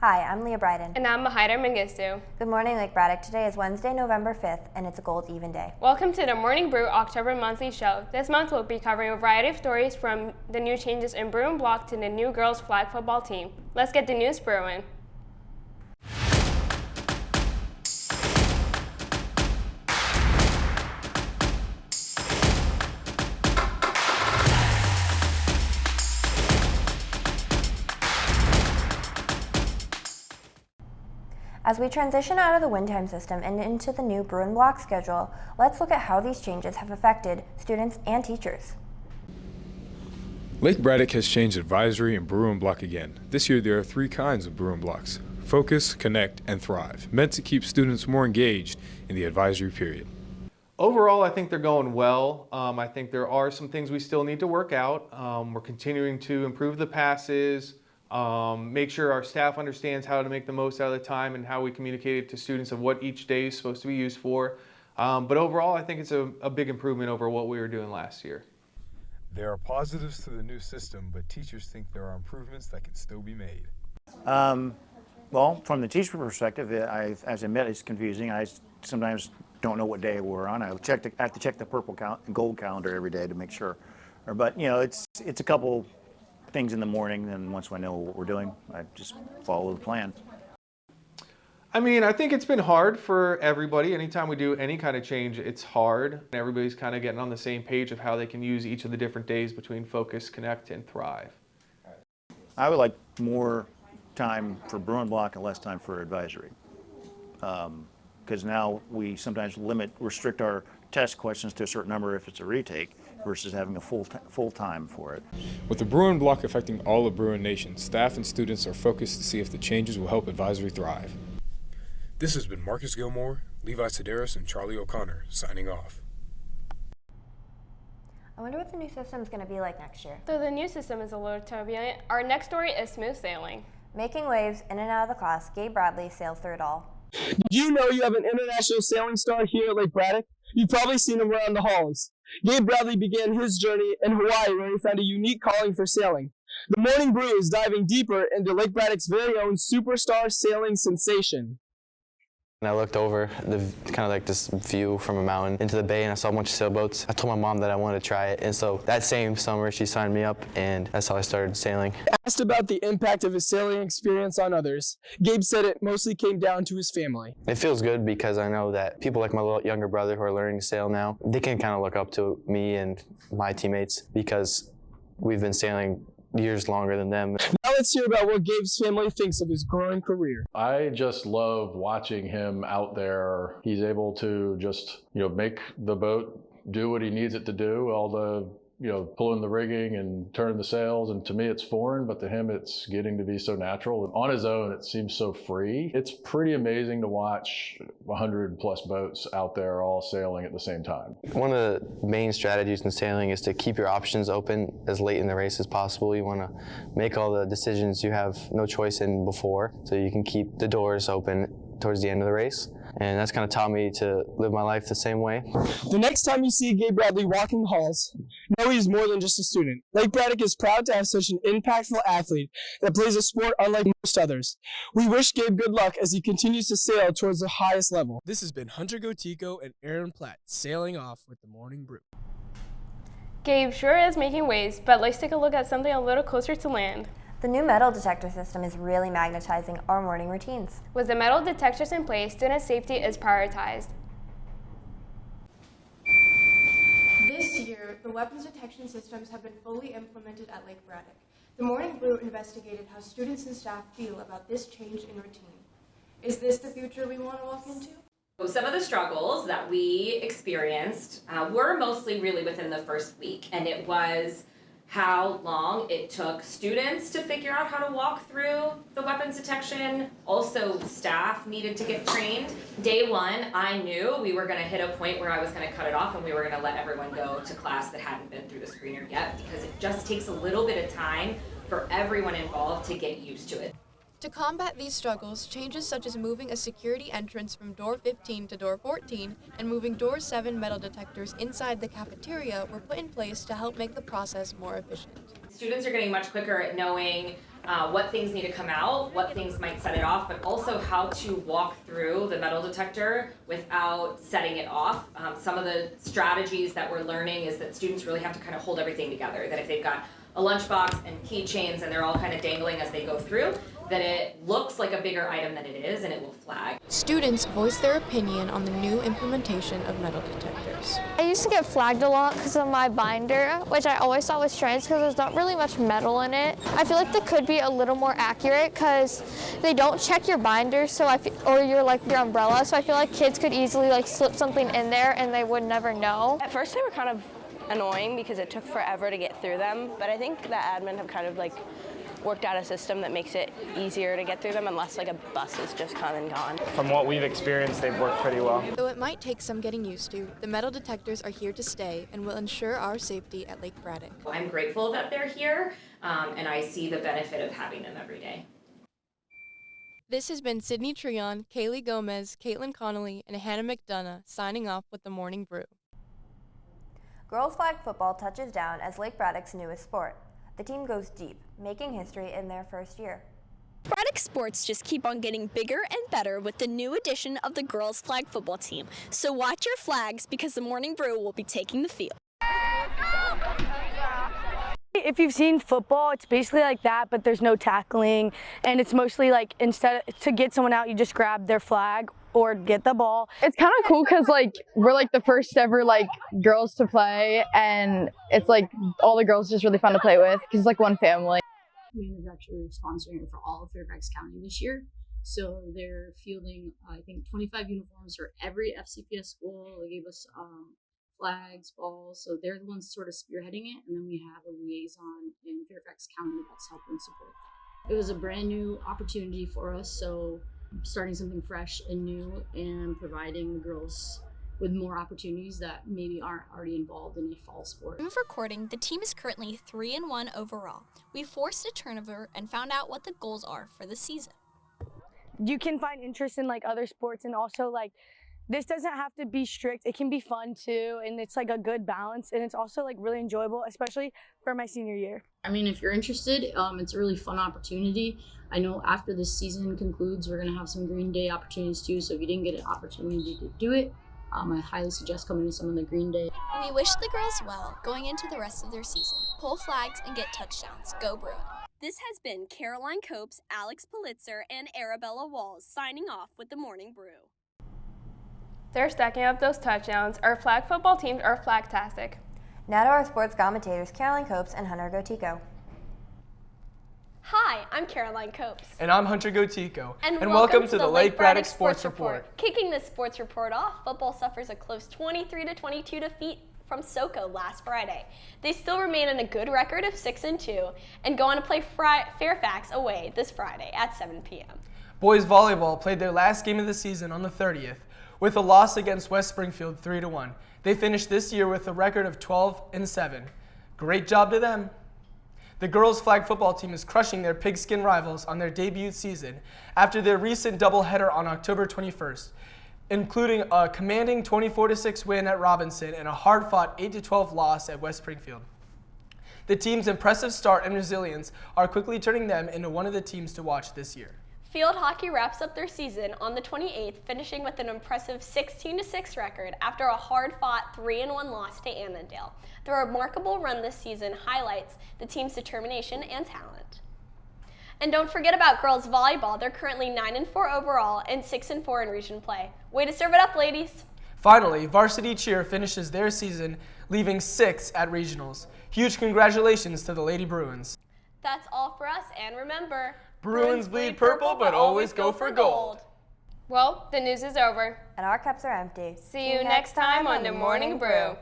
Hi, I'm Leah Bryden. And I'm Mahider Mengistu. Good morning, Lake Braddock. Today is Wednesday, November 5th, and it's a gold even day. Welcome to the Morning Brew October monthly show. This month we'll be covering a variety of stories from the new changes in Bru and Block to the new girls flag football team. Let's get the news brewing. As we transition out of the wind time system and into the new Bru and Block schedule, let's look at how these changes have affected students and teachers. Lake Braddock has changed advisory and Bru and Block again. This year there are three kinds of Bru and Blocks: Focus, Connect, and Thrive, meant to keep students more engaged in the advisory period. Overall, I think they're going well. I think there are some things we still need to work out. We're continuing to improve the passes, make sure our staff understands how to make the most out of the time and how we communicate it to students of what each day is supposed to be used for. But overall, I think it's a big improvement over what we were doing last year. There are positives to the new system, but teachers think there are improvements that can still be made. Well, from the teacher perspective, as I admit, it's confusing. I sometimes don't know what day we're on. I have to check the purple and gold calendar every day to make sure. But you know, it's a couple things in the morning, and once I know what we're doing, I just follow the plan. I mean, I think it's been hard for everybody. Anytime we do any kind of change, it's hard. Everybody's kind of getting on the same page of how they can use each of the different days between Focus, Connect, and Thrive. I would like more time for Bru and Block and less time for advisory. Because now we sometimes restrict our test questions to a certain number if it's a retake, versus having a full time for it. With the Bru and Block affecting all of Bruin Nation, staff and students are focused to see if the changes will help advisory thrive. This has been Marcus Gilmore, Levi Sedaris, and Charlie O'Connor signing off. I wonder what the new system is going to be like next year. Though the new system is a little turbulent, our next story is smooth sailing. Making waves in and out of the class, Gabe Bradley sails through it all. Did you know you have an international sailing star here at Lake Braddock? You've probably seen him around the halls. Gabe Bradley began his journey in Hawaii where he found a unique calling for sailing. The Morning Brew is diving deeper into Lake Braddock's very own superstar sailing sensation. And I looked over kind of like this view from a mountain into the bay, and I saw a bunch of sailboats. I told my mom that I wanted to try it, and so that same summer she signed me up, and that's how I started sailing. Asked about the impact of his sailing experience on others, Gabe said it mostly came down to his family. It feels good because I know that people like my little younger brother who are learning to sail now, they can kind of look up to me and my teammates because we've been sailing years longer than them. Now let's hear about what Gabe's family thinks of his growing career. I just love watching him out there. He's able to just, make the boat do what he needs it to do, all the, pulling the rigging and turning the sails. And to me, it's foreign, but to him, it's getting to be so natural. On his own, it seems so free. It's pretty amazing to watch 100 plus boats out there all sailing at the same time. One of the main strategies in sailing is to keep your options open as late in the race as possible. You want to make all the decisions you have no choice in before, so you can keep the doors open towards the end of the race. And that's kind of taught me to live my life the same way. The next time you see Gabe Bradley walking the halls, know he's more than just a student. Lake Braddock is proud to have such an impactful athlete that plays a sport unlike most others. We wish Gabe good luck as he continues to sail towards the highest level. This has been Hunter Gotico and Aaron Platt sailing off with the Morning Brew. Gabe sure is making waves, but let's take a look at something a little closer to land. The new metal detector system is really magnetizing our morning routines. With the metal detectors in place, student safety is prioritized. This year, the weapons detection systems have been fully implemented at Lake Braddock. The Morning Brew investigated how students and staff feel about this change in routine. Is this the future we want to walk into? Some of the struggles that we experienced were mostly really within the first week, and it was how long it took students to figure out how to walk through the weapons detection. Also, staff needed to get trained. Day one, I knew we were gonna hit a point where I was gonna cut it off and we were gonna let everyone go to class that hadn't been through the screener yet, because it just takes a little bit of time for everyone involved to get used to it. To combat these struggles, changes such as moving a security entrance from door 15 to door 14 and moving door 7 metal detectors inside the cafeteria were put in place to help make the process more efficient. Students are getting much quicker at knowing what things need to come out, what things might set it off, but also how to walk through the metal detector without setting it off. Some of the strategies that we're learning is that students really have to kind of hold everything together, that if they've got a lunchbox and keychains and they're all kind of dangling as they go through, that it looks like a bigger item than it is and it will flag. Students voiced their opinion on the new implementation of metal detectors. I used to get flagged a lot because of my binder, which I always thought was strange because there's not really much metal in it. I feel like they could be a little more accurate because they don't check your binder, or your umbrella. So I feel like kids could easily slip something in there and they would never know. At first they were kind of annoying because it took forever to get through them, but I think the admin have kind of worked out a system that makes it easier to get through them unless a bus is just come and gone. From what we've experienced, they've worked pretty well. Though it might take some getting used to, the metal detectors are here to stay and will ensure our safety at Lake Braddock. I'm grateful that they're here, and I see the benefit of having them every day. This has been Sydney Treon, Kaylee Gomez, Caitlin Connolly, and Hannah McDonough signing off with the Morning Brew. Girls flag football touches down as Lake Braddock's newest sport. The team goes deep, making history in their first year. Braddock sports just keep on getting bigger and better with the new addition of the girls flag football team. So watch your flags because the Morning Brew will be taking the field. If you've seen football, it's basically like that, but there's no tackling, and it's mostly instead to get someone out, you just grab their flag or get the ball. It's kind of cool because we're the first ever girls to play, and it's all the girls just really fun to play with because it's one family. Command is actually sponsoring it for all of Fairfax County this year, so they're fielding I think 25 uniforms for every FCPS school. They gave us flags, balls, so they're the ones sort of spearheading it, and then we have a liaison in Fairfax County that's helping support that. It was a brand new opportunity for us, so starting something fresh and new and providing the girls with more opportunities that maybe aren't already involved in a fall sport. Of recording, the team is currently 3-1 overall. We forced a turnover and found out what the goals are for the season. You can find interest in other sports, and also this doesn't have to be strict. It can be fun too, and it's a good balance, and it's also really enjoyable, especially for my senior year. I mean, if you're interested, it's a really fun opportunity. I know after this season concludes, we're gonna have some Green Day opportunities too, so if you didn't get an opportunity to do it, I highly suggest coming to some of the Green Day. We wish the girls well going into the rest of their season. Pull flags and get touchdowns. Go Bruin. This has been Caroline Copes, Alex Politzer, and Arabella Walls signing off with the Morning Brew. They're stacking up those touchdowns. Our flag football teams are flagtastic. Now to our sports commentators, Caroline Copes and Hunter Gotico. Hi, I'm Caroline Copes. And I'm Hunter Gotico. And welcome to the Lake Braddock Sports Report. Kicking this sports report off, football suffers a close 23-22 defeat from SoCo last Friday. They still remain on a good record of 6-2 and go on to play Fairfax away this Friday at 7 p.m. Boys volleyball played their last game of the season on the 30th with a loss against West Springfield 3-1. They finished this year with a record of 12-7. Great job to them. The girls' flag football team is crushing their pigskin rivals on their debut season after their recent doubleheader on October 21st, including a commanding 24-6 win at Robinson and a hard-fought 8-12 loss at West Springfield. The team's impressive start and resilience are quickly turning them into one of the teams to watch this year. Field hockey wraps up their season on the 28th, finishing with an impressive 16-6 record after a hard-fought 3-1 loss to Annandale. The remarkable run this season highlights the team's determination and talent. And don't forget about girls volleyball. They're currently 9-4 overall and 6-4 in region play. Way to serve it up, ladies. Finally, varsity cheer finishes their season, leaving 6th at regionals. Huge congratulations to the Lady Bruins. That's all for us, and remember, Bruins bleed purple, but always go for gold. Well, the news is over. And our cups are empty. See you next time on the Morning Brew.